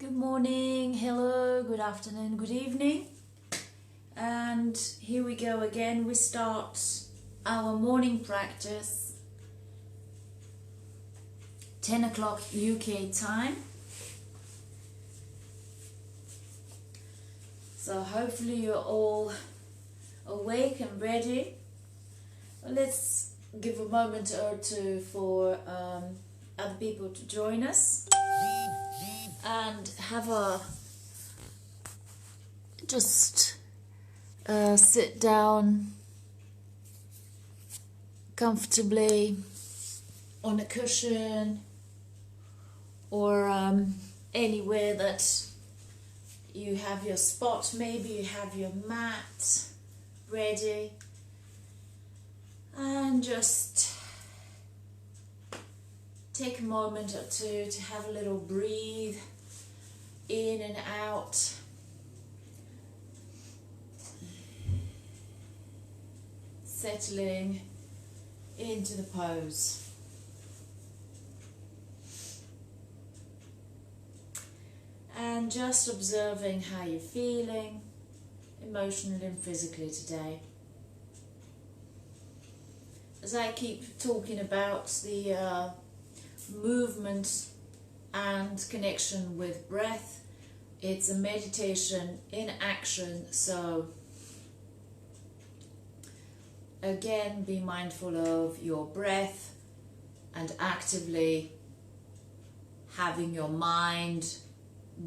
Good morning, hello, good afternoon, good evening. And here we go again. We start our morning practice 10 o'clock UK time. So hopefully you're all awake and ready. Let's give a moment or two for other people to join us and have a just sit down comfortably on a cushion or anywhere that you have your spot. Maybe you have your mat ready, and just take a moment or two to have a little breathe in and out. Settling into the pose. And just observing how you're feeling emotionally and physically today. As I keep talking about the movement and connection with breath, it's a meditation in action. So again, be mindful of your breath and actively having your mind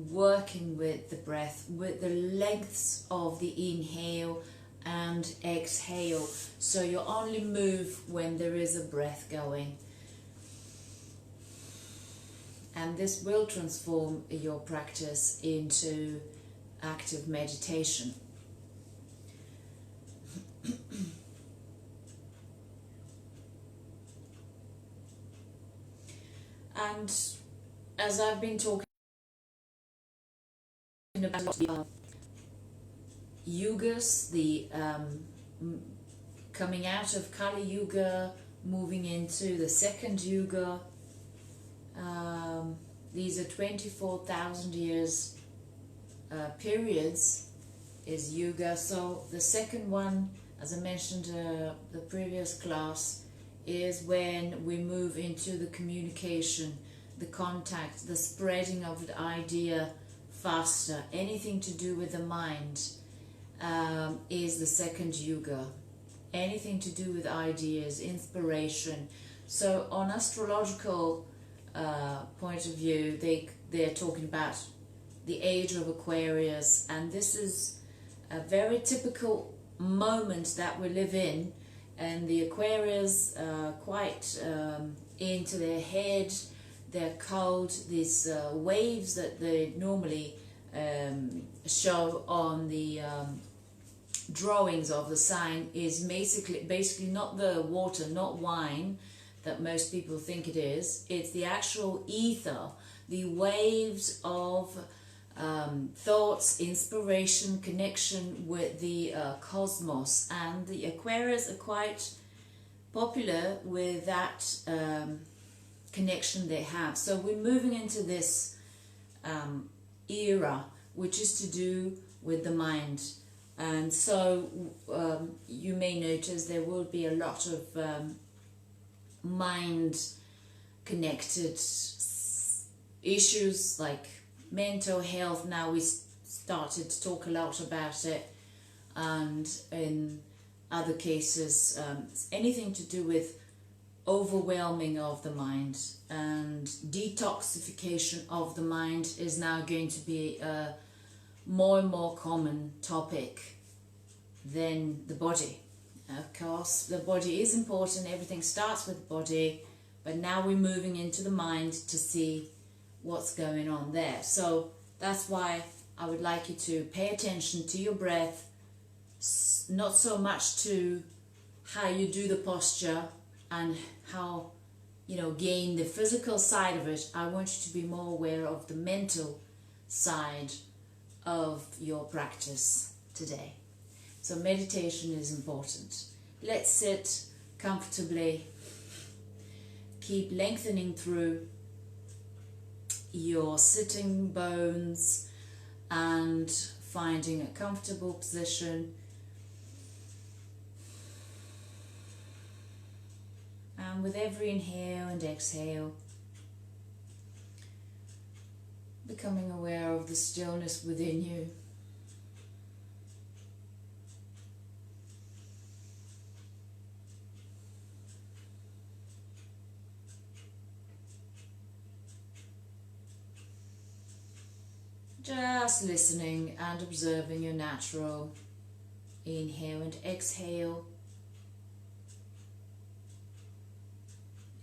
working with the breath, with the lengths of the inhale and exhale. So you only move when there is a breath going. And this will transform your practice into active meditation. And as I've been talking about the yugas, the coming out of Kali Yuga, moving into the second yuga, these are 24,000 years periods is yuga. So the second one, as I mentioned the previous class, is when we move into the communication, the contact, the spreading of the idea faster. Anything to do with the mind is the second yuga. Anything to do with ideas, inspiration. So on astrological point of view, they're talking about the age of Aquarius, and this is a very typical moment that we live in. And the Aquarius are quite into their head. They're cold. These waves that they normally show on the drawings of the sign is basically not the water, not wine that most people think it is. It's the actual ether, the waves of thoughts, inspiration, connection with the cosmos. And the Aquarius are quite popular with that connection they have. So we're moving into this era, which is to do with the mind. And so you may notice there will be a lot of mind connected issues like mental health. Now we started to talk a lot about it, and in other cases anything to do with overwhelming of the mind and detoxification of the mind is now going to be a more and more common topic than the body. Of course, the body is important, everything starts with the body, but now we're moving into the mind to see what's going on there. So that's why I would like you to pay attention to your breath, not so much to how you do the posture and how gain the physical side of it. I want you to be more aware of the mental side of your practice today. So meditation is important. Let's sit comfortably. Keep lengthening through your sitting bones and finding a comfortable position. And with every inhale and exhale, becoming aware of the stillness within you. Just listening and observing your natural inhale and exhale.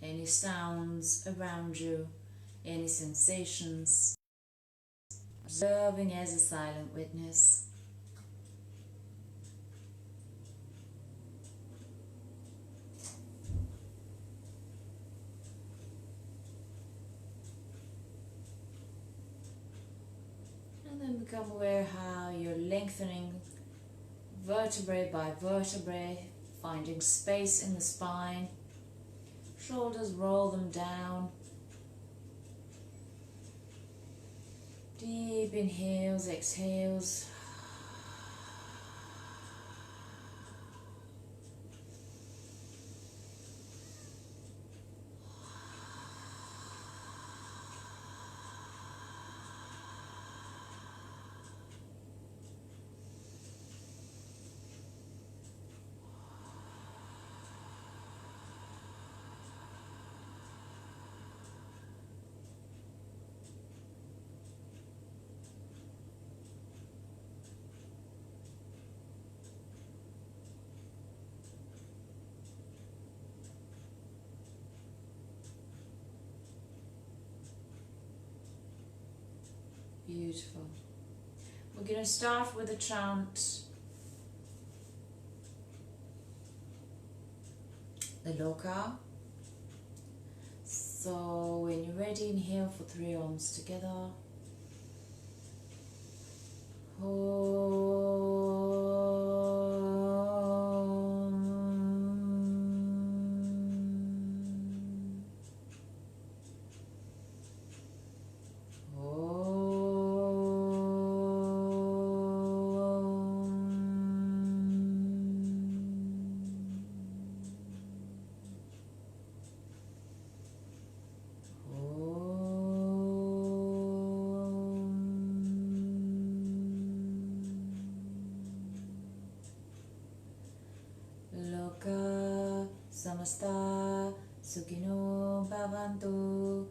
Any sounds around you, any sensations. Observing as a silent witness. And then become aware how you're lengthening vertebrae by vertebrae, finding space in the spine. Shoulders, roll them down. Deep inhales, exhales. Beautiful. We're going to start with a chant, the Loka. So when you're ready, inhale for 3 Oms together. Samasta Sukhino Bhavantu.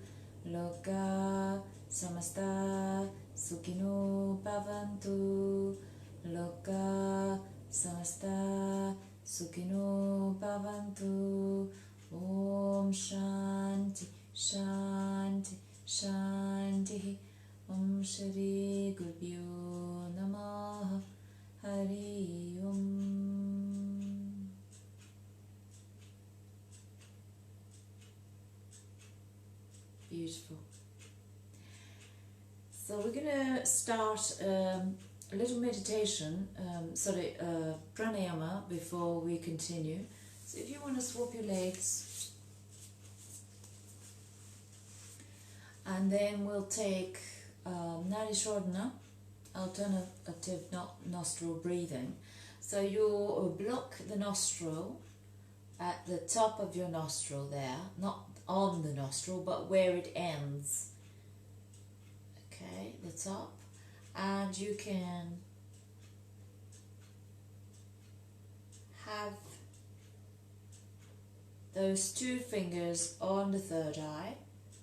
Loka Samasta Sukhino Bhavantu. Loka Samasta Sukhino Bhavantu. Om Shanti Shanti Shanti. Om Shri Gurubhyo Namaha. Hari Om. Beautiful. So we're going to start a little meditation, pranayama, before we continue. So if you want to swap your legs, and then we'll take Nadi Shodhana, alternative nostril breathing. So you'll block the nostril at the top of your nostril there, not on the nostril, but where it ends. Okay, the top. And you can have those 2 fingers on the third eye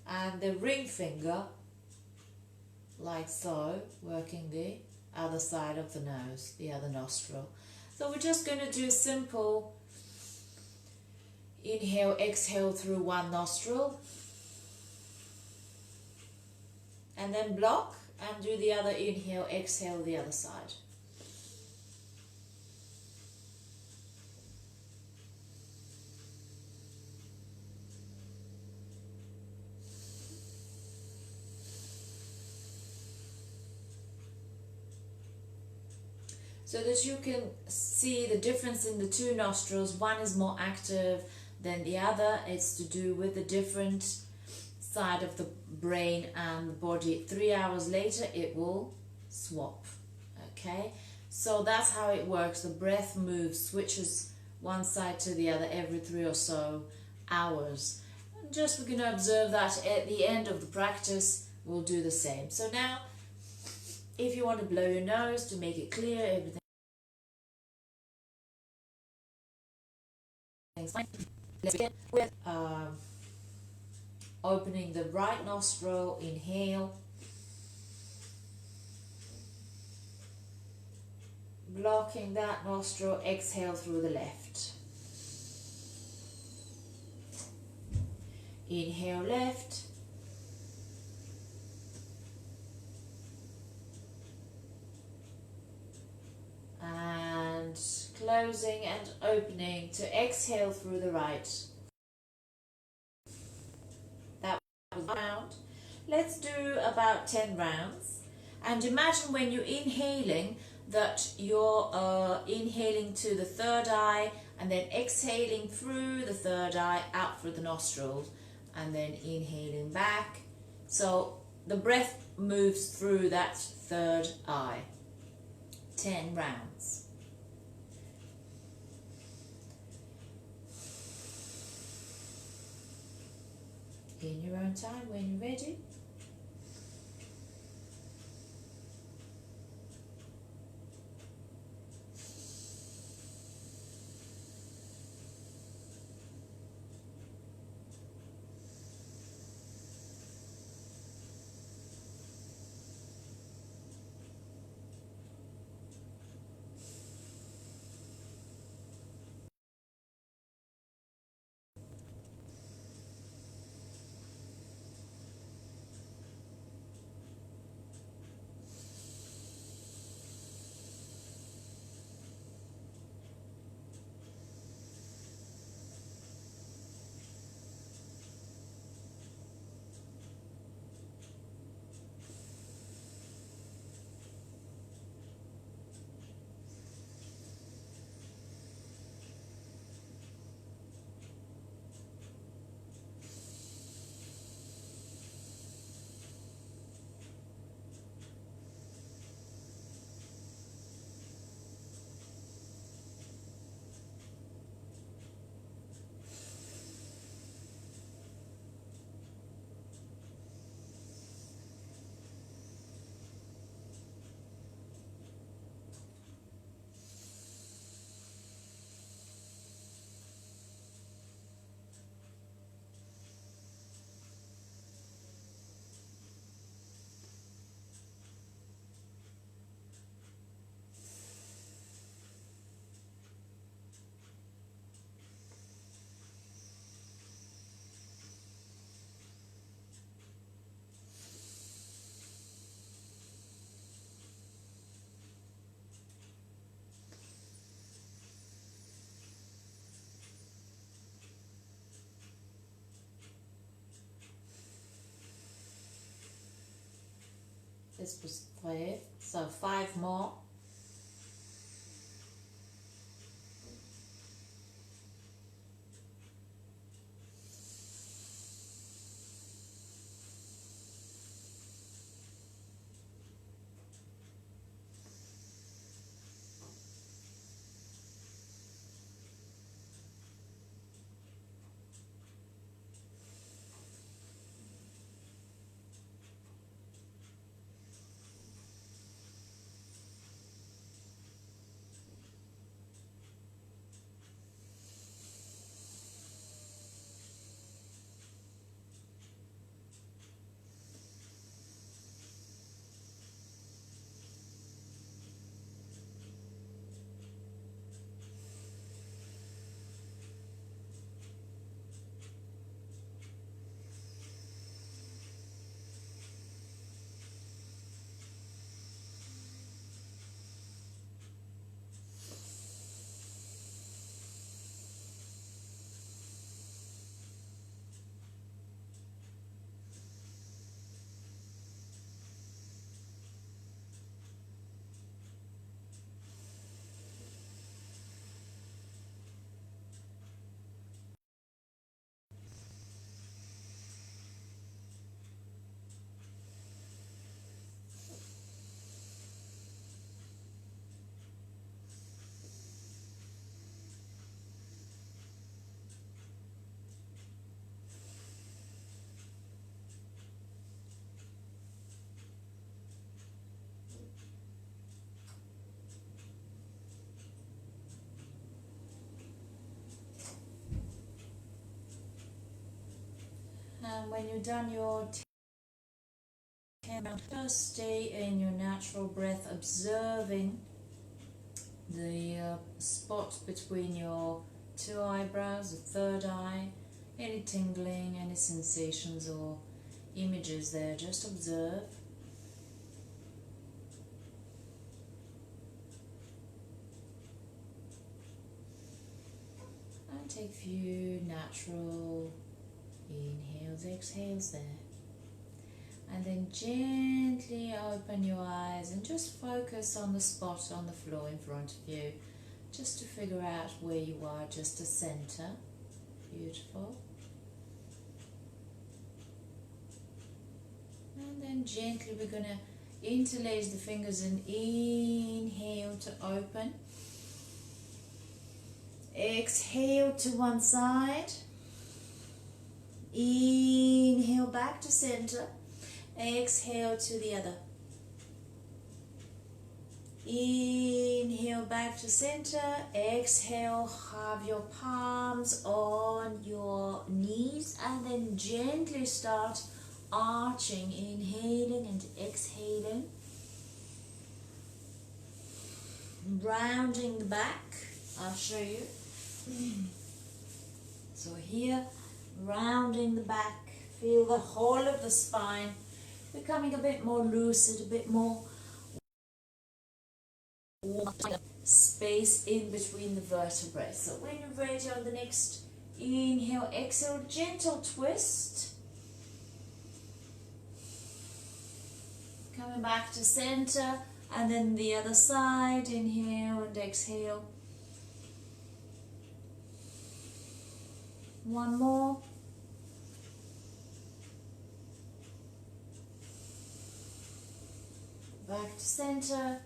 and the ring finger, like so, working the other side of the nose, the other nostril. So we're just going to do a simple inhale, exhale through one nostril, and then block and do the other inhale, exhale the other side. So that you can see the difference in the 2 nostrils. One is more active than the other. It's to do with the different side of the brain and the body. 3 hours later it will swap. Okay, so that's how it works. The breath moves, switches one side to the other every 3 or so hours. And just we're going to observe that at the end of the practice we'll do the same. So now if you want to blow your nose to make it clear, everything's fine. Let's begin with opening the right nostril, inhale, blocking that nostril, exhale through the left. Inhale left, and closing and opening to exhale through the right. That was one round. Let's do about 10 rounds. And imagine when you're inhaling that you're inhaling to the third eye and then exhaling through the third eye out through the nostrils and then inhaling back. So the breath moves through that third eye. 10 rounds. In your own time, when you're ready. This was 5, so 5 more. And when you're done your 10 rounds, just stay in your natural breath, observing the spot between your two eyebrows, the third eye, any tingling, any sensations or images there. Just observe. And take a few natural inhales, exhales there. And then gently open your eyes and just focus on the spot on the floor in front of you, just to figure out where you are, just to center. Beautiful. And then gently we're going to interlace the fingers and inhale to open. Exhale to one side. Inhale back to center. Exhale to the other. Inhale back to center. Exhale, have your palms on your knees and then gently start arching, inhaling and exhaling. Rounding the back. I'll show you. So here, rounding the back. Feel the whole of the spine becoming a bit more lucid, a bit more space in between the vertebrae. So when you're ready on the next inhale, exhale, gentle twist. Coming back to center and then the other side, inhale and exhale. One more. Back to center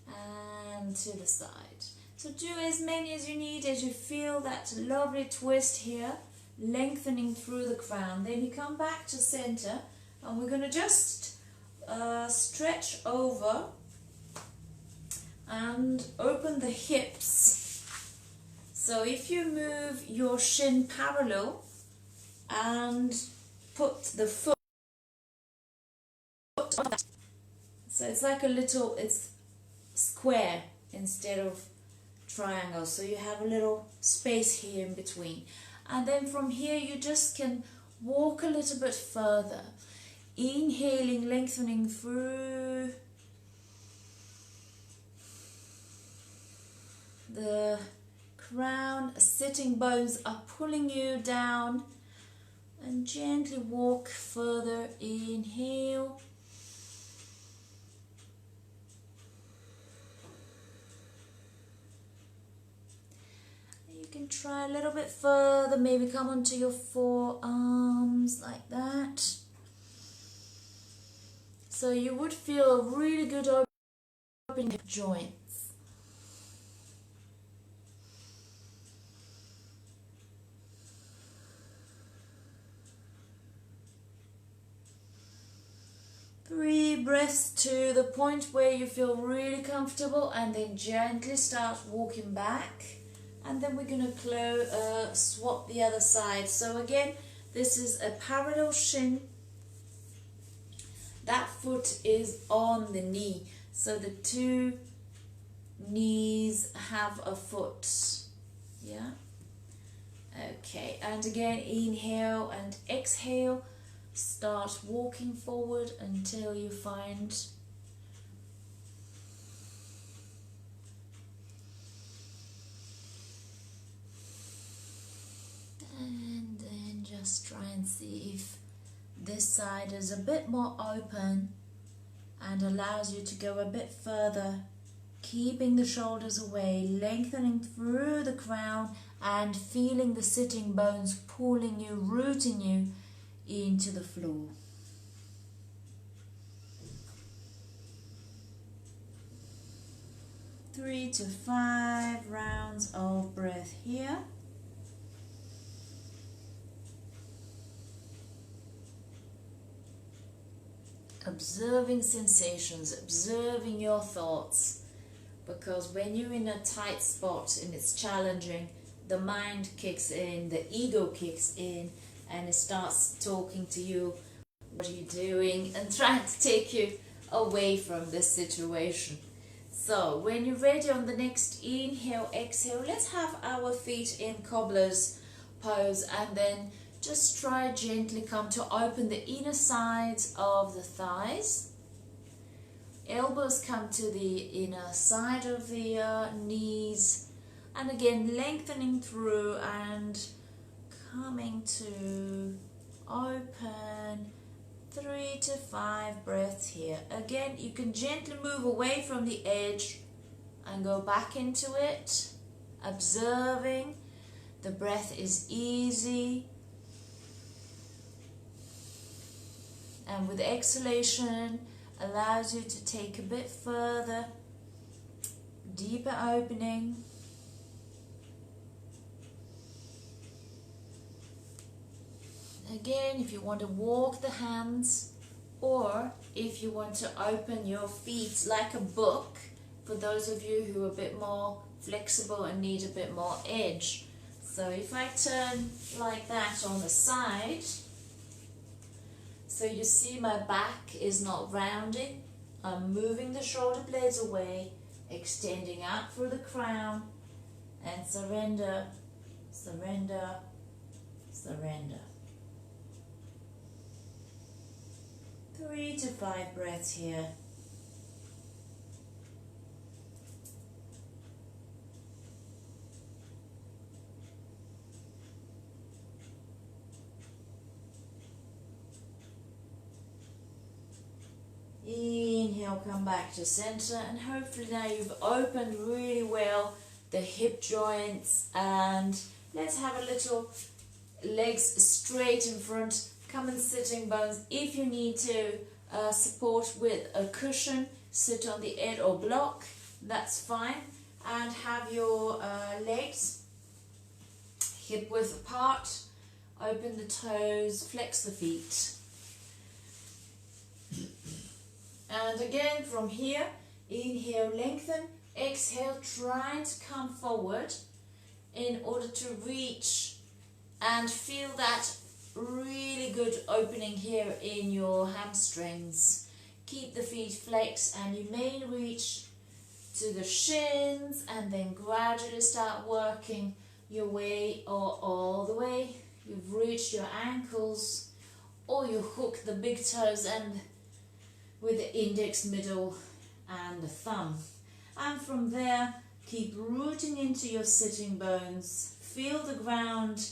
and to the side. So do as many as you need as you feel that lovely twist here, lengthening through the crown. Then you come back to center and we're going to just stretch over and open the hips. So if you move your shin parallel and put the foot on that. So it's like a little, it's square instead of triangle. So you have a little space here in between. And then from here you just can walk a little bit further. Inhaling, lengthening through the crown. Sitting bones are pulling you down. And gently walk further. Inhale. You can try a little bit further, maybe come onto your forearms like that. So you would feel a really good opening of joints. Three breaths to the point where you feel really comfortable and then gently start walking back. And then we're going to swap the other side. So again, this is a parallel shin. That foot is on the knee. So the two knees have a foot. Yeah? Okay, and again, inhale and exhale. Start walking forward until you find and then just try and see if this side is a bit more open and allows you to go a bit further, keeping the shoulders away, lengthening through the crown and feeling the sitting bones pulling you, rooting you into the floor. Three to 5 rounds of breath here. Observing sensations, observing your thoughts, because when you're in a tight spot and it's challenging, the mind kicks in, the ego kicks in, and it starts talking to you, what are you doing, and trying to take you away from this situation. So when you're ready on the next inhale, exhale, let's have our feet in cobbler's pose, and then just try gently come to open the inner sides of the thighs. Elbows come to the inner side of the knees, and again lengthening through and coming to open. 3 to 5 breaths here. Again, you can gently move away from the edge and go back into it, observing. The breath is easy. And with exhalation, allows you to take a bit further, deeper opening. Again, if you want to walk the hands, or if you want to open your feet like a book, for those of you who are a bit more flexible and need a bit more edge. So if I turn like that on the side, so you see my back is not rounding, I'm moving the shoulder blades away, extending out through the crown, and surrender, surrender, surrender. 3 to 5 breaths here. Inhale, come back to center, and hopefully now you've opened really well the hip joints, and let's have a little legs straight in front. Come in sitting bones. If you need to support with a cushion, sit on the edge or block, that's fine. And have your legs hip width apart, open the toes, flex the feet. And again from here, inhale, lengthen, exhale, try to come forward in order to reach and feel that really good opening here in your hamstrings. Keep the feet flexed, and you may reach to the shins and then gradually start working your way or all the way. You've reached your ankles, or you hook the big toes and with the index, middle and the thumb. And from there, keep rooting into your sitting bones. Feel the ground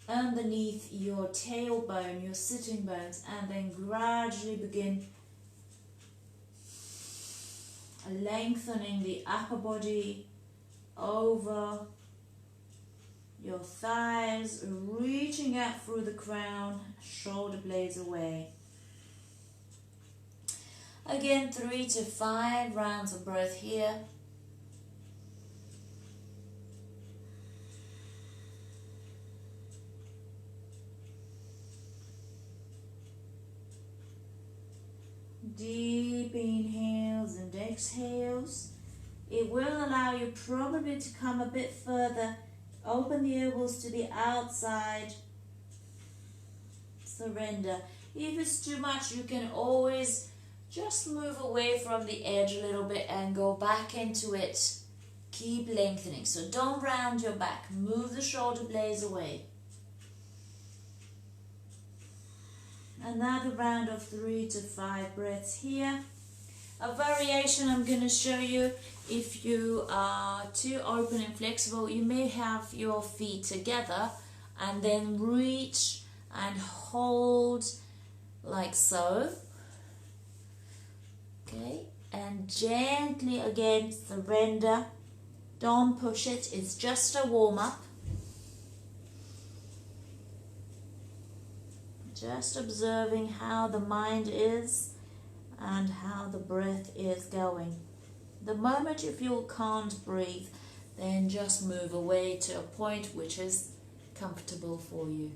underneath your tailbone, your sitting bones, and then gradually begin lengthening the upper body over your thighs, reaching out through the crown, shoulder blades away. Again, 3 to 5 rounds of breath here. Deep inhales and exhales. It will allow you probably to come a bit further. Open the elbows to the outside. Surrender. If it's too much, you can always just move away from the edge a little bit and go back into it. Keep lengthening. So don't round your back. Move the shoulder blades away. Another round of 3 to 5 breaths here. A variation I'm going to show you, if you are too open and flexible, you may have your feet together and then reach and hold like so. Okay, and gently again surrender. Don't push it, it's just a warm-up. Just observing how the mind is and how the breath is going. The moment you feel can't breathe, then just move away to a point which is comfortable for you.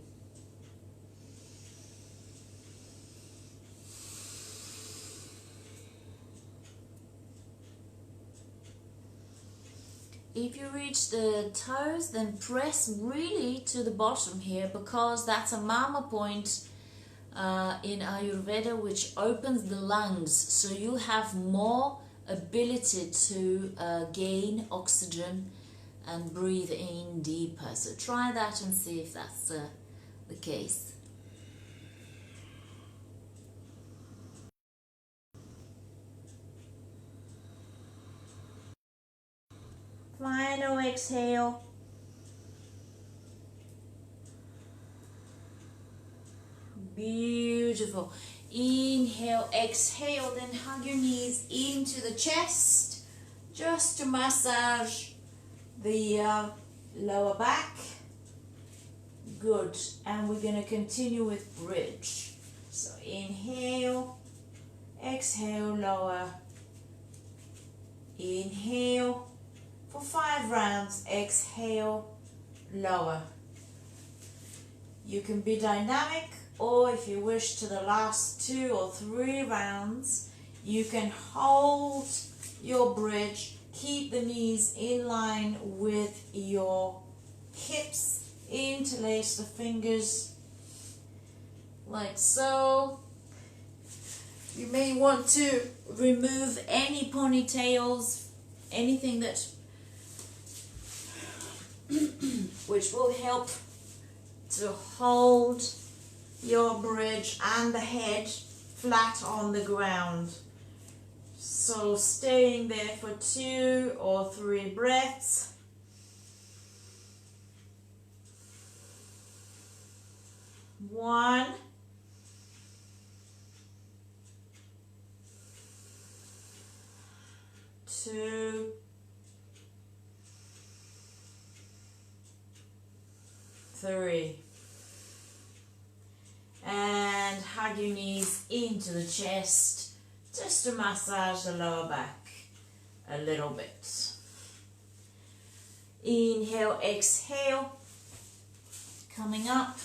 if you reach the toes, then press really to the bottom here, because that's a mama point in Ayurveda, which opens the lungs, so you have more ability to gain oxygen and breathe in deeper. So try that and see if that's the case. Final exhale. Beautiful. Inhale, exhale, then hug your knees into the chest just to massage the lower back. Good. And we're going to continue with bridge. So inhale, exhale, lower. Inhale for 5 rounds, exhale, lower. You can be dynamic, or if you wish, to the last 2 or 3 rounds, you can hold your bridge, keep the knees in line with your hips, interlace the fingers like so. You may want to remove any ponytails, anything that which will help to hold your bridge and the head flat on the ground. So staying there for 2 or 3 breaths. One, 2, 3. And hug your knees into the chest just to massage the lower back a little bit. Inhale, exhale, coming up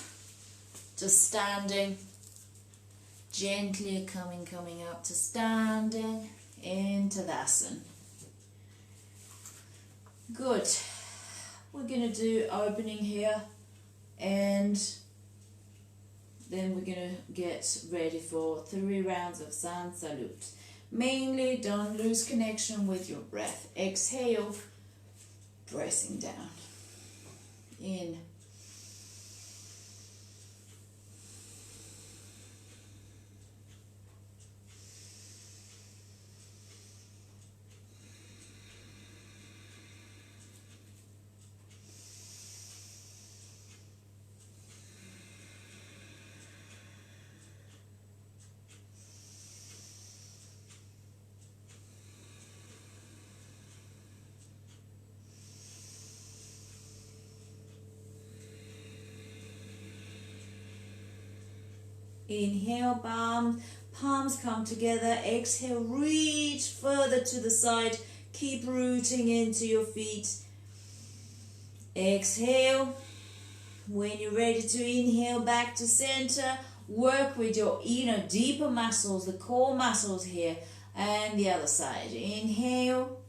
to standing, gently coming up to standing into Tadasana. Good. We're going to do opening here, and then we're going to get ready for 3 rounds of Sun Salute. Mainly, don't lose connection with your breath. Exhale, pressing down. In. Inhale, palms come together. Exhale, reach further to the side. Keep rooting into your feet. Exhale. When you're ready to inhale back to center, work with your deeper muscles, the core muscles here, and the other side. Inhale.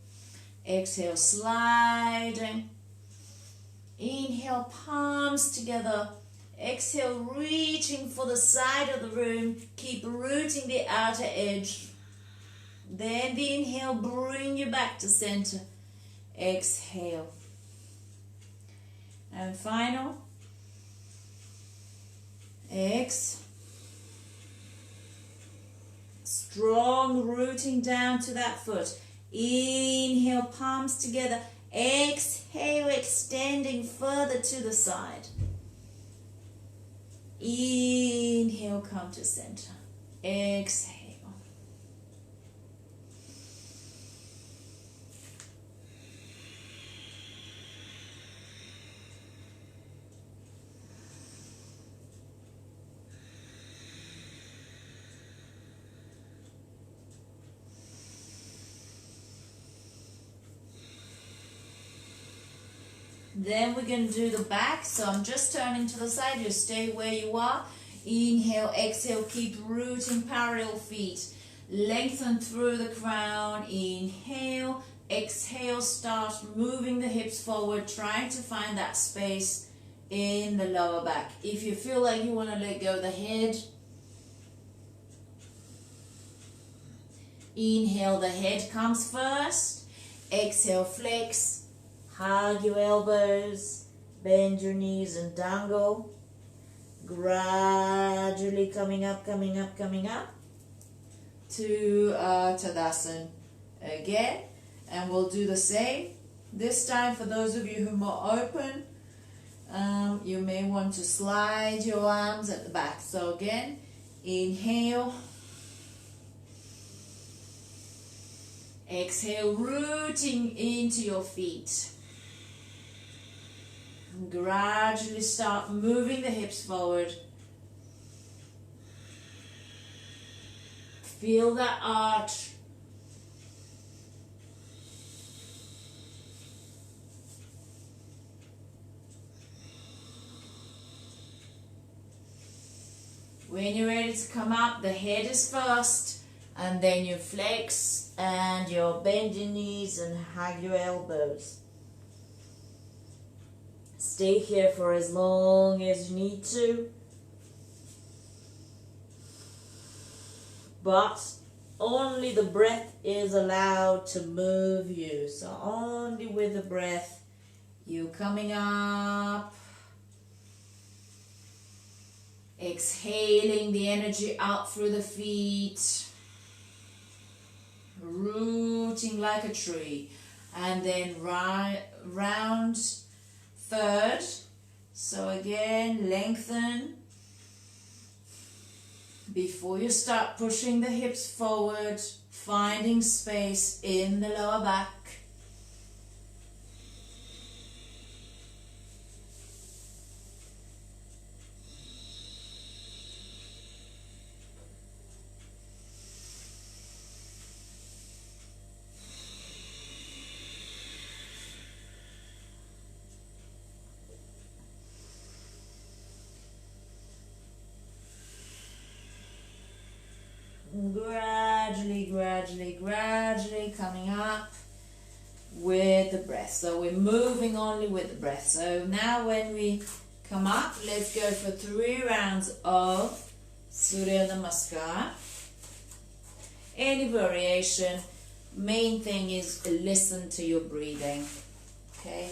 Exhale, sliding. Inhale, palms together. Exhale, reaching for the side of the room. Keep rooting the outer edge. Then the inhale, bring you back to center. Exhale. And final. Exhale. Strong rooting down to that foot. Inhale, palms together. Exhale, extending further to the side. Inhale, come to center. Exhale. Then we're going to do the back. So I'm just turning to the side. You stay where you are. Inhale, exhale, keep rooting parallel feet. Lengthen through the crown. Inhale, Exhale, start moving the hips forward, trying to find that space in the lower back. If you feel like you want to let go of the head, inhale, the head comes first. Exhale, flex, hug your elbows, bend your knees and dangle. Gradually coming up to Tadasana again. And we'll do the same. This time, for those of you who are more open, you may want to slide your arms at the back. So again, inhale. Exhale, rooting into your feet. Gradually start moving the hips forward. Feel that arch. When you're ready to come up, the head is first, and then you flex and you bend your knees and hug your elbows. Stay here for as long as you need to, but only the breath is allowed to move you. So only with the breath, you coming up. Exhaling the energy out through the feet, rooting like a tree, and then round third. So again, lengthen before you start pushing the hips forward, finding space in the lower back. Gradually coming up with the breath. So we're moving only with the breath. So now when we come up, let's go for 3 rounds of Surya Namaskar. Any variation, main thing is to listen to your breathing. Okay?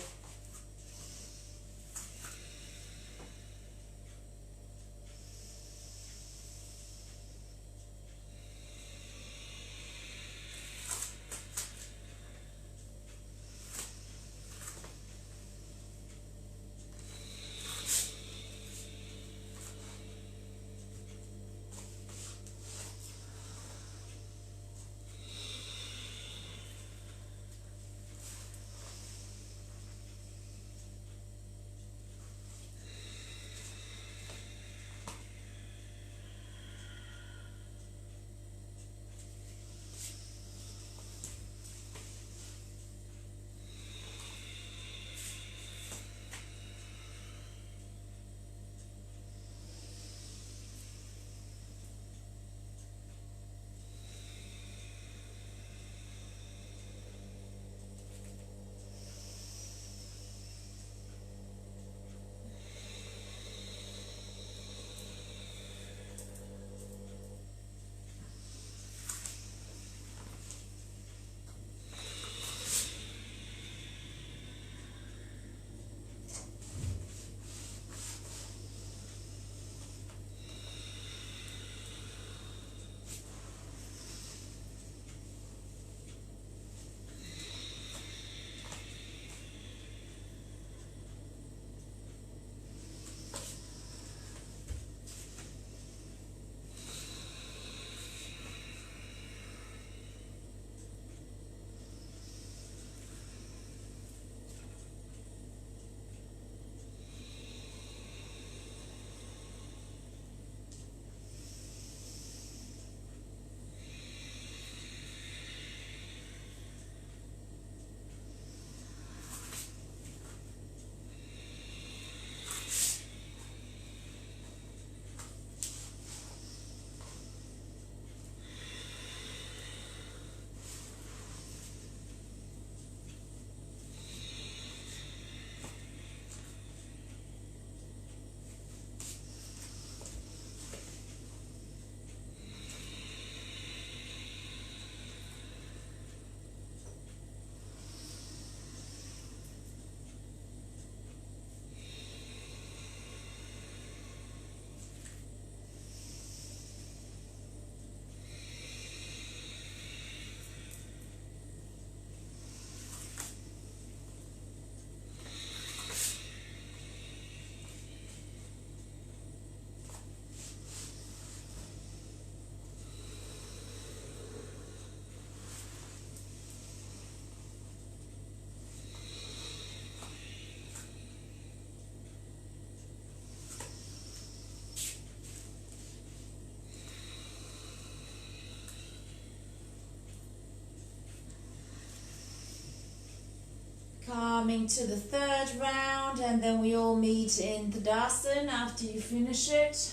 Coming to the third round, and then we all meet in Tadasana after you finish it.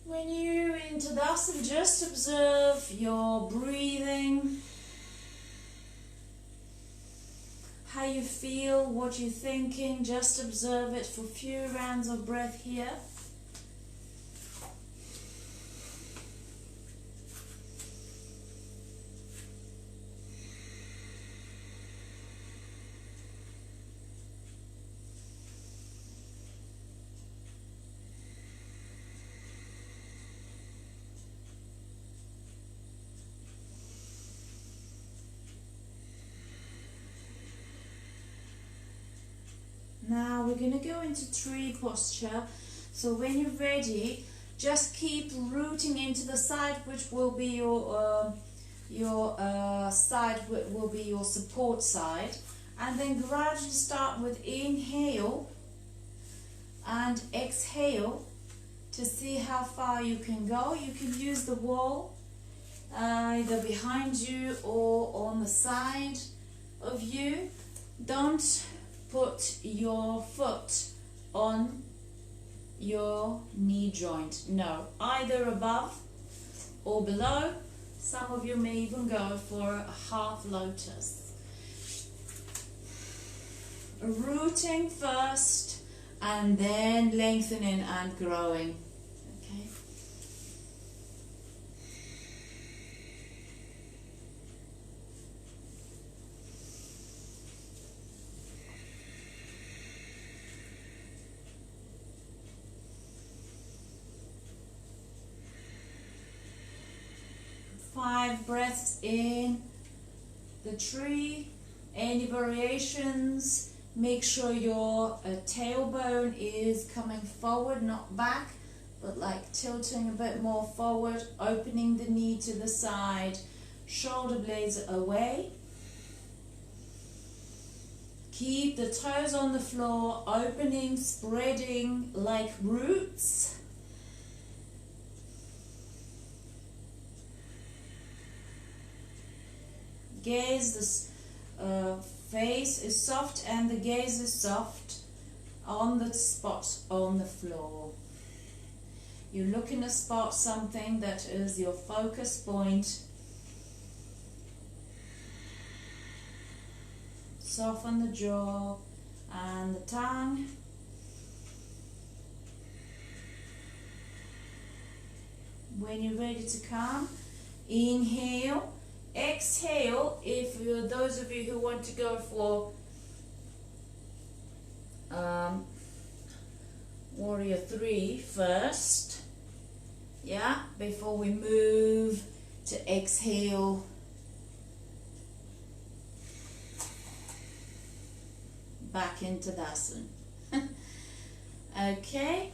When you're in Tadasana, just observe your breathing, how you feel, what you're thinking. Just observe it for a few rounds of breath here. Now we're going to go into tree posture. So when you're ready, just keep rooting into the side, which will be your side, will be your support side, and then gradually start with inhale and exhale to see how far you can go. You can use the wall either behind you or on the side of you. Don't put your foot on your knee joint. No, either above or below. Some of you may even go for a half lotus. Rooting first and then lengthening and growing. Okay. Five breaths in the tree. Any variations, make sure your tailbone is coming forward, not back, but like tilting a bit more forward, opening the knee to the side, shoulder blades away. Keep the toes on the floor, opening, spreading like roots. Gaze, the face is soft and the gaze is soft on the spot on the floor. You're looking to spot something that is your focus point. Soften the jaw and the tongue. When you're ready to come, inhale. Exhale, if you're those of you who want to go for Warrior 3 first, yeah, before we move to exhale back into Tadasana. Okay,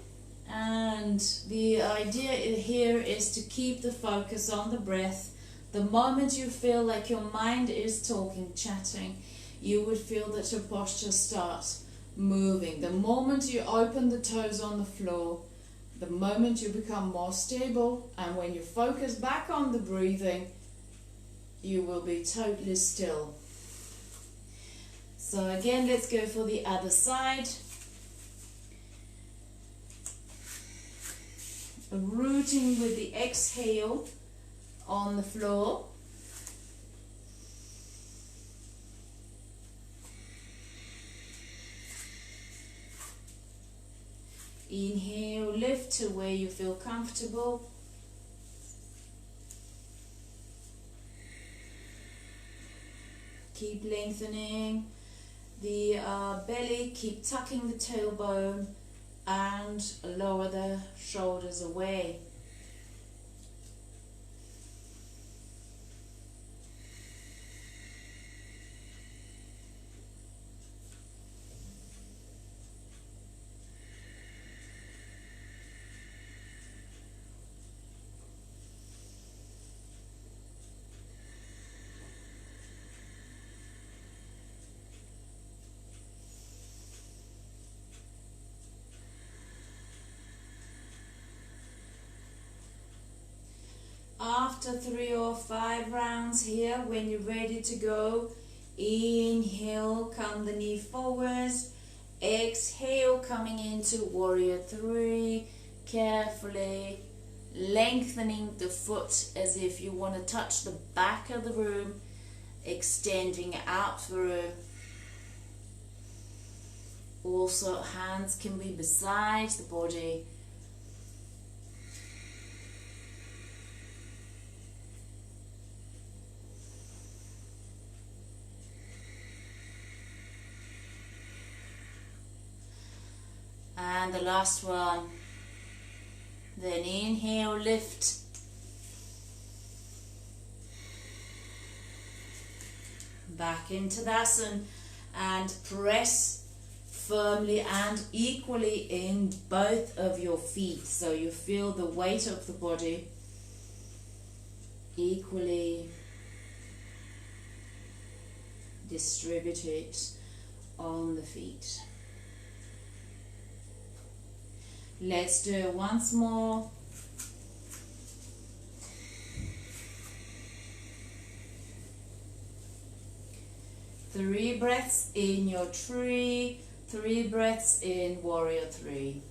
and the idea here is to keep the focus on the breath. The moment you feel like your mind is talking, chatting, you would feel that your posture starts moving. The moment you open the toes on the floor, The moment you become more stable and when you focus back on the breathing, you will be totally still. So again, let's go for the other side. Rooting with the exhale on the floor. Inhale, lift to where you feel comfortable. Keep lengthening the belly, keep tucking the tailbone and lower the shoulders away. After 3 or 5 rounds here, when you're ready to go, inhale, come the knee forwards. Exhale, coming into warrior 3. Carefully lengthening the foot as if you want to touch the back of the room, extending out through. Also, hands can be beside the body. And the last one. Then inhale, lift. Back into the asana and press firmly and equally in both of your feet. So you feel the weight of the body equally distributed on the feet. Let's do it once more. Three breaths in your tree, 3 breaths in warrior 3.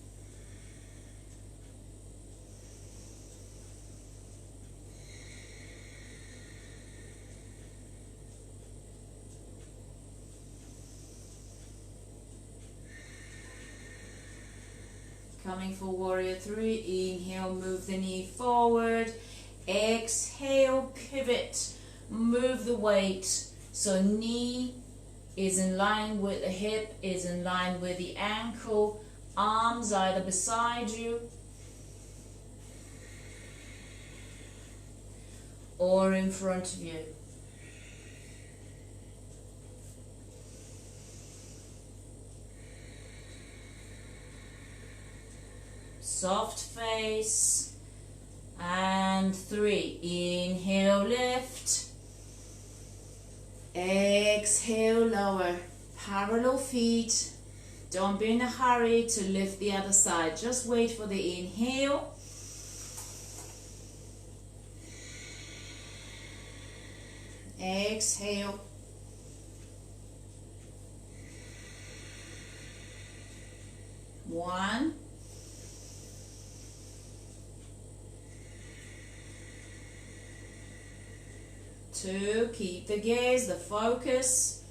Coming for warrior 3, inhale, move the knee forward. Exhale, pivot, move the weight. So knee is in line with the hip, is in line with the ankle. Arms either beside you or in front of you. Soft face. And 3. Inhale, lift. Exhale, lower. Parallel feet. Don't be in a hurry to lift the other side. Just wait for the inhale. Exhale. One. 2, keep the gaze, the focus.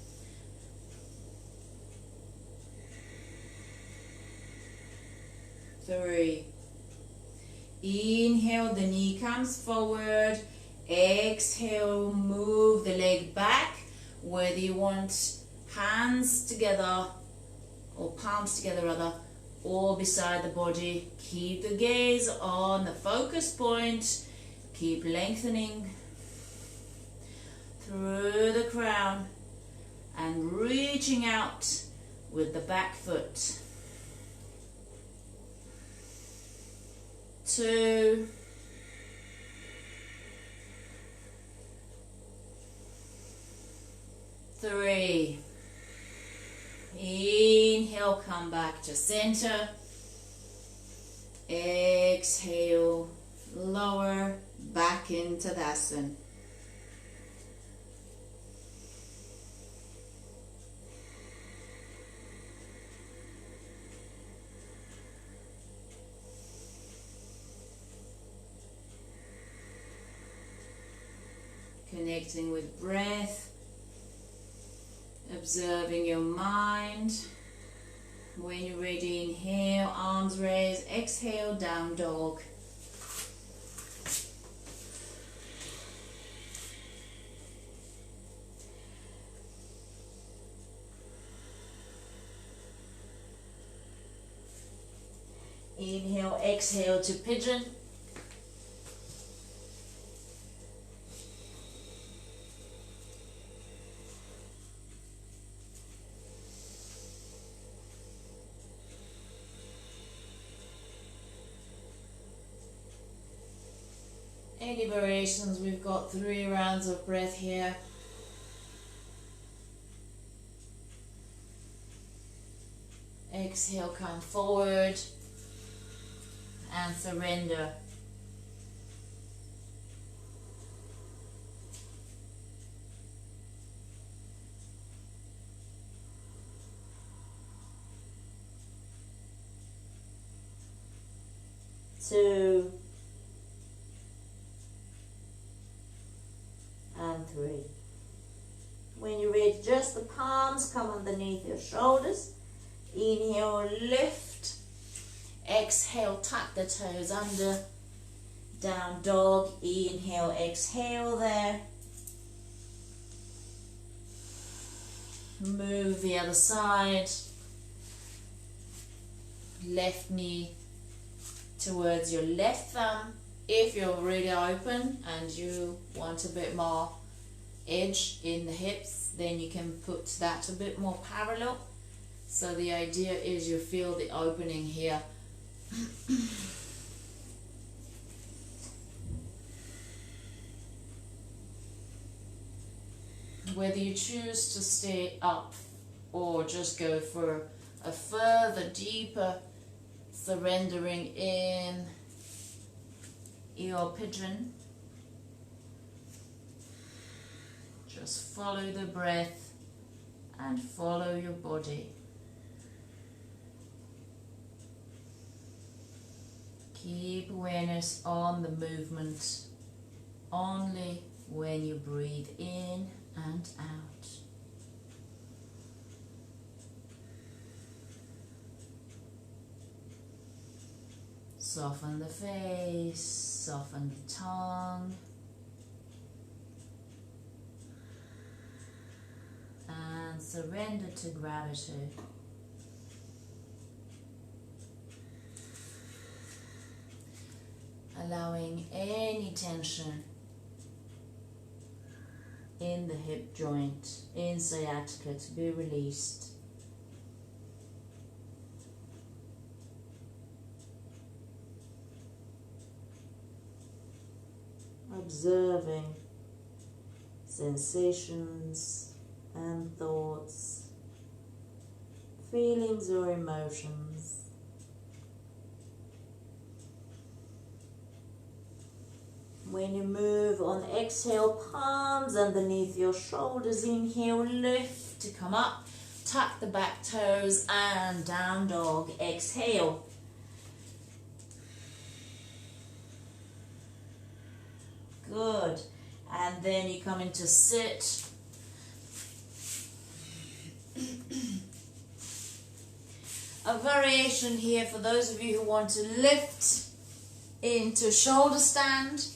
3. Inhale, the knee comes forward. Exhale, move the leg back. Whether you want hands together or palms together rather, or beside the body. Keep the gaze on the focus point. Keep lengthening through the crown and reaching out with the back foot. 2, 3. Inhale, come back to center. Exhale, lower back into Tadasana. Connecting with breath, observing your mind. When you're ready, inhale, arms raised, exhale, down dog. Inhale, exhale to pigeon. Any variations, we've got 3 rounds of breath here. Exhale, come forward and surrender. Two and 3. When you're ready, just the palms come underneath your shoulders. Inhale, lift. Exhale, tuck the toes under. Down dog. Inhale, exhale there. Move the other side. Left knee towards your left thumb. If you're really open and you want a bit more edge in the hips, then you can put that a bit more parallel. So the idea is you feel the opening here. Whether you choose to stay up or just go for a further, deeper surrendering in your pigeon, just follow the breath and follow your body. Keep awareness on the movement only when you breathe in and out. Soften the face, soften the tongue, and surrender to gratitude. Allowing any tension in the hip joint, in sciatica, to be released. Observing sensations and thoughts, feelings or emotions. When you move on exhale, palms underneath your shoulders. Inhale, lift to come up. Tuck the back toes and down dog. Exhale. Good. And then you come into sit. A variation here for those of you who want to lift into shoulder stand.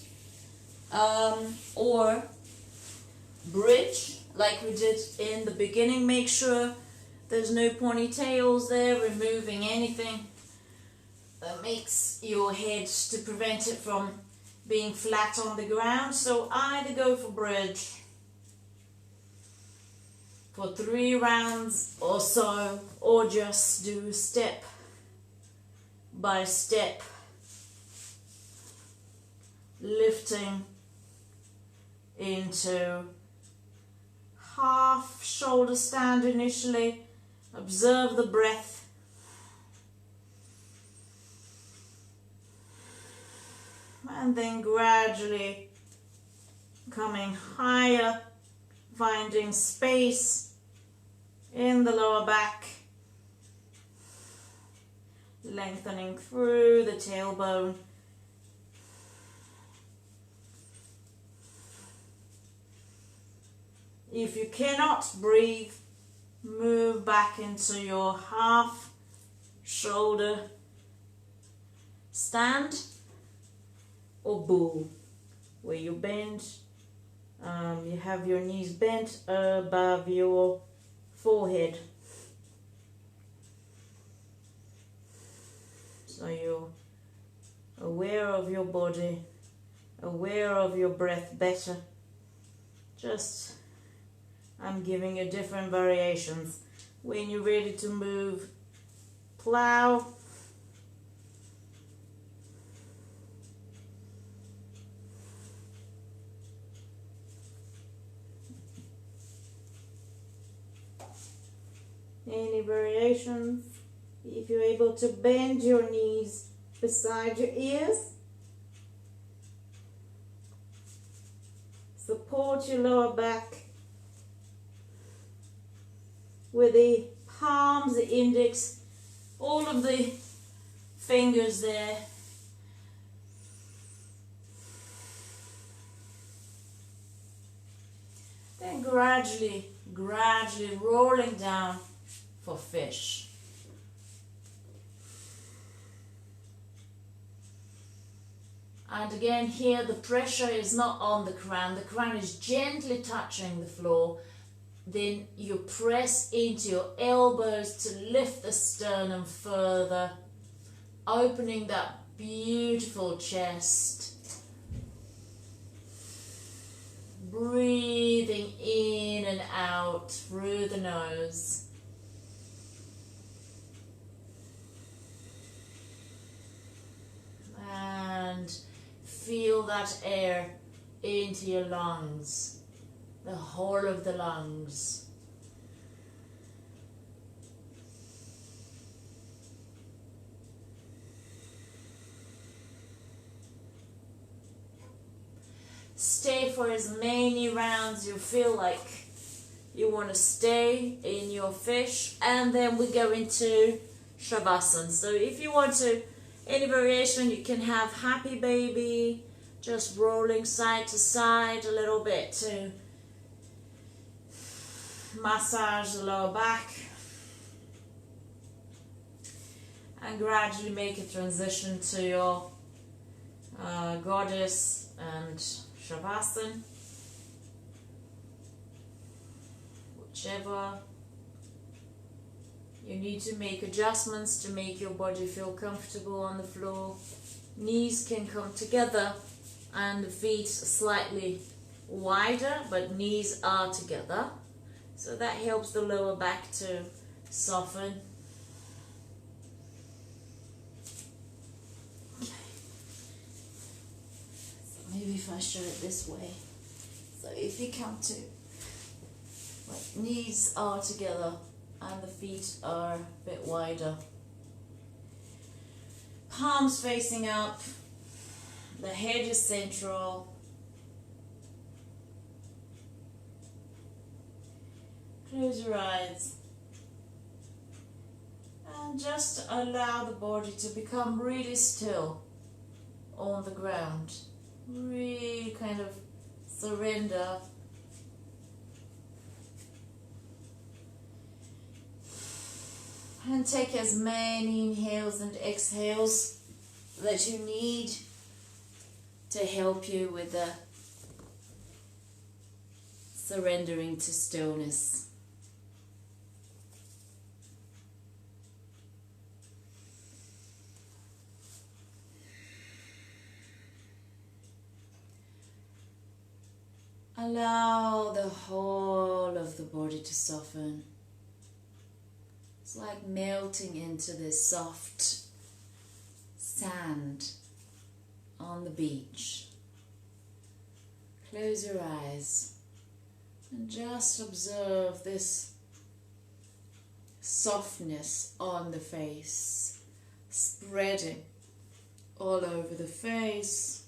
Or bridge like we did in the beginning. Make sure there's no ponytails there, removing anything that makes your head to prevent it from being flat on the ground. So either go for bridge for 3 rounds or so, or just do step by step, lifting into half shoulder stand initially. Observe the breath. And then gradually coming higher, finding space in the lower back, lengthening through the tailbone. If you cannot breathe, move back into your half shoulder stand or bull, where you bend, you have your knees bent above your forehead. So you're aware of your body, aware of your breath better. Just, I'm giving you different variations. When you're ready to move, plow. Any variations? If you're able to bend your knees beside your ears, support your lower back with the palms, the index, all of the fingers there. Then gradually rolling down for fish. And again here the pressure is not on the crown is gently touching the floor. Then you press into your elbows to lift the sternum further, opening that beautiful chest. Breathing in and out through the nose. And feel that air into your lungs, the whole of the lungs. Stay for as many rounds you feel like you want to stay in your fish, and then we go into Shavasana. So if you want to, any variation, you can have happy baby, just rolling side to side a little bit to massage the lower back, and gradually make a transition to your goddess and Shavasana, whichever. You need to make adjustments to make your body feel comfortable on the floor. Knees can come together and the feet slightly wider, but knees are together. So that helps the lower back to soften. Okay. So maybe if I show it this way. So if you come to, like, knees are together and the feet are a bit wider. Palms facing up, the head is central. Close your eyes and just allow the body to become really still on the ground. Really kind of surrender. And take as many inhales and exhales that you need to help you with the surrendering to stillness. Allow the whole of the body to soften. It's like melting into this soft sand on the beach. Close your eyes and just observe this softness on the face, spreading all over the face,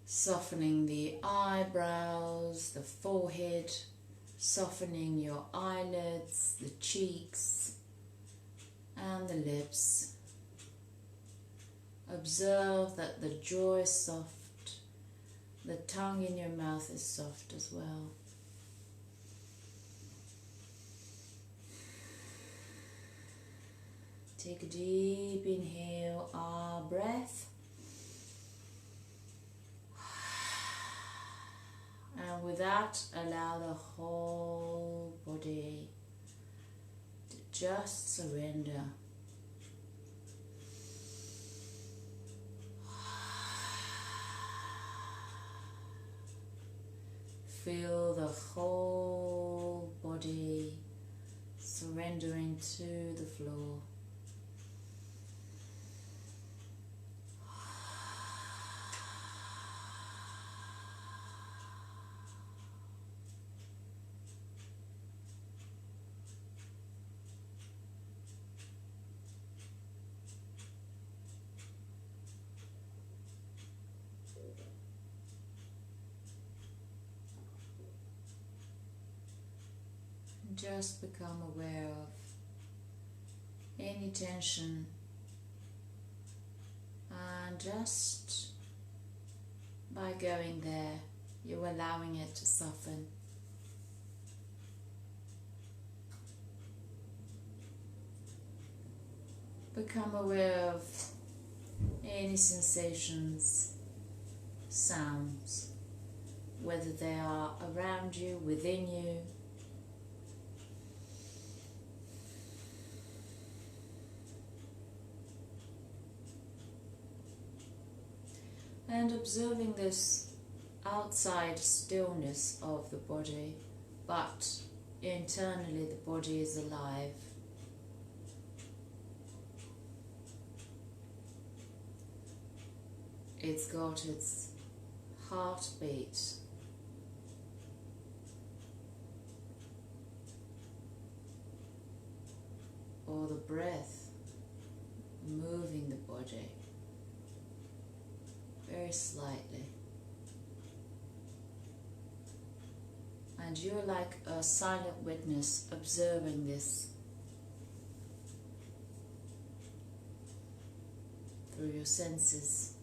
softening the eyebrows, the forehead, softening your eyelids, the cheeks, and the lips. Observe that the jaw is soft, the tongue in your mouth is soft as well. Take a deep inhale, breath. And with that, allow the whole body to just surrender. Feel the whole body surrendering to the floor. Just become aware of any tension, and just by going there, you're allowing it to soften. Become aware of any sensations, sounds, whether they are around you, within you. And observing this outside stillness of the body, but internally the body is alive. It's got its heartbeat. Or the breath moving the body. Very slightly. And you're like a silent witness observing this through your senses.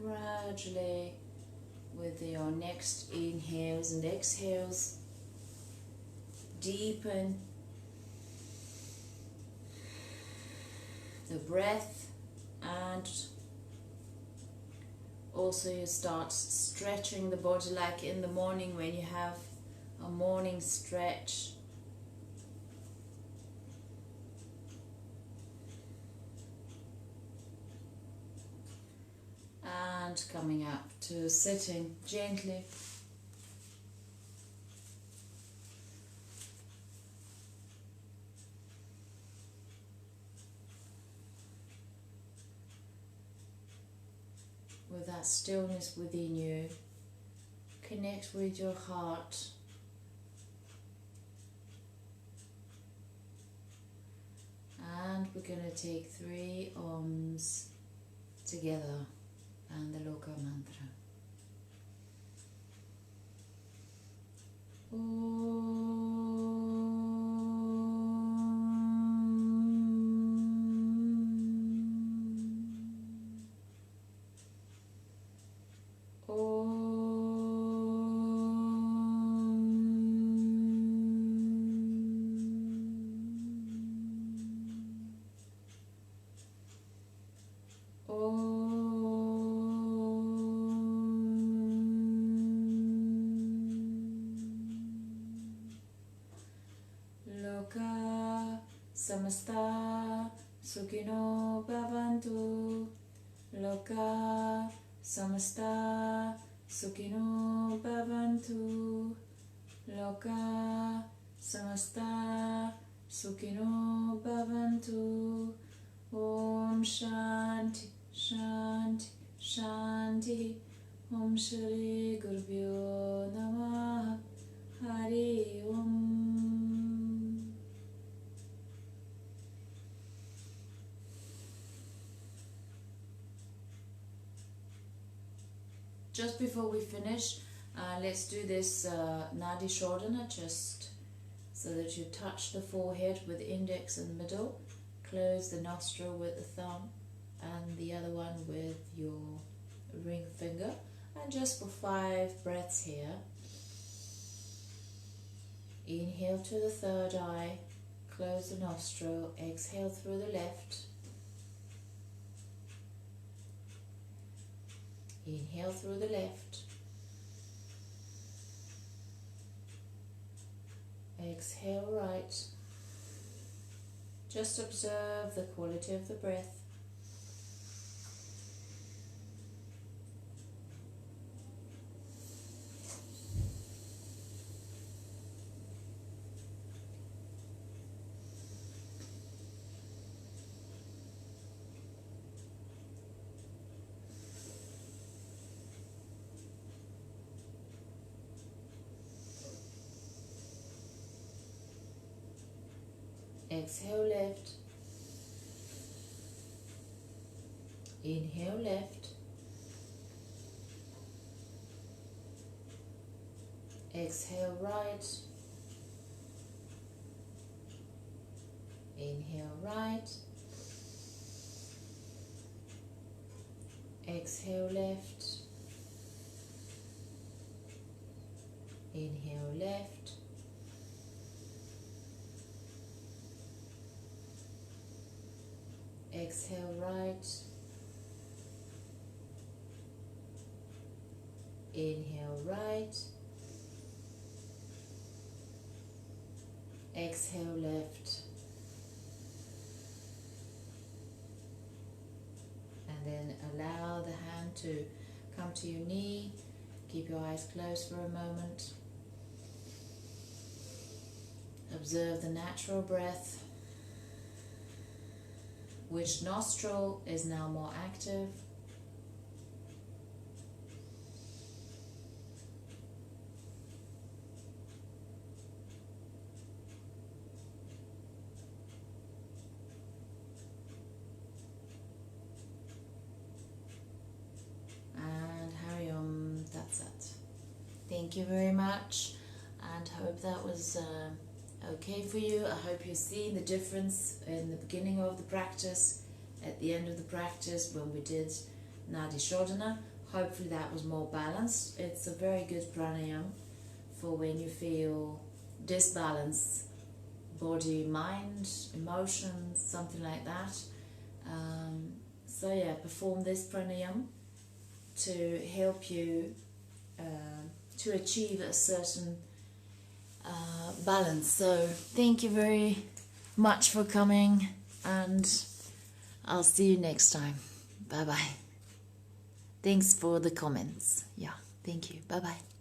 Gradually, with your next inhales and exhales, deepen the breath, and also you start stretching the body, like in the morning when you have a morning stretch. And coming up to sitting gently. With that stillness within you, connect with your heart. And we're going to take 3 Oms together. And the Loka mantra. samasta sukhino bhavantu. Loka samasta sukhino bhavantu. Loka samasta sukhino bhavantu. Om Shanti Shanti Shanti. Om Shri Gurubhyo Namaha. Hari Om. Just before we finish, let's do this Nadi Shodhana, just so that you touch the forehead with the index and middle, close the nostril with the thumb and the other one with your ring finger, and just for 5 breaths here. Inhale to the third eye, close the nostril, exhale through the left. Inhale through the left. Exhale right. Just observe the quality of the breath. Exhale left. Inhale left. Exhale right. Inhale right. Exhale left. Inhale left. Exhale right. Inhale right. Exhale left. And then allow the hand to come to your knee. Keep your eyes closed for a moment. Observe the natural breath. Which nostril is now more active? And Hari Om, that's it. Thank you very much, and hope that was okay for you. I hope you see the difference in the beginning of the practice, at the end of the practice when we did Nadi Shodhana. Hopefully that was more balanced. It's a very good pranayam for when you feel disbalance, body, mind, emotions, something like that. So yeah, perform this pranayam to help you to achieve a certain balance. So thank you very much for coming, and I'll see you next time. Bye bye. Thanks for the comments. Yeah, thank you. Bye bye.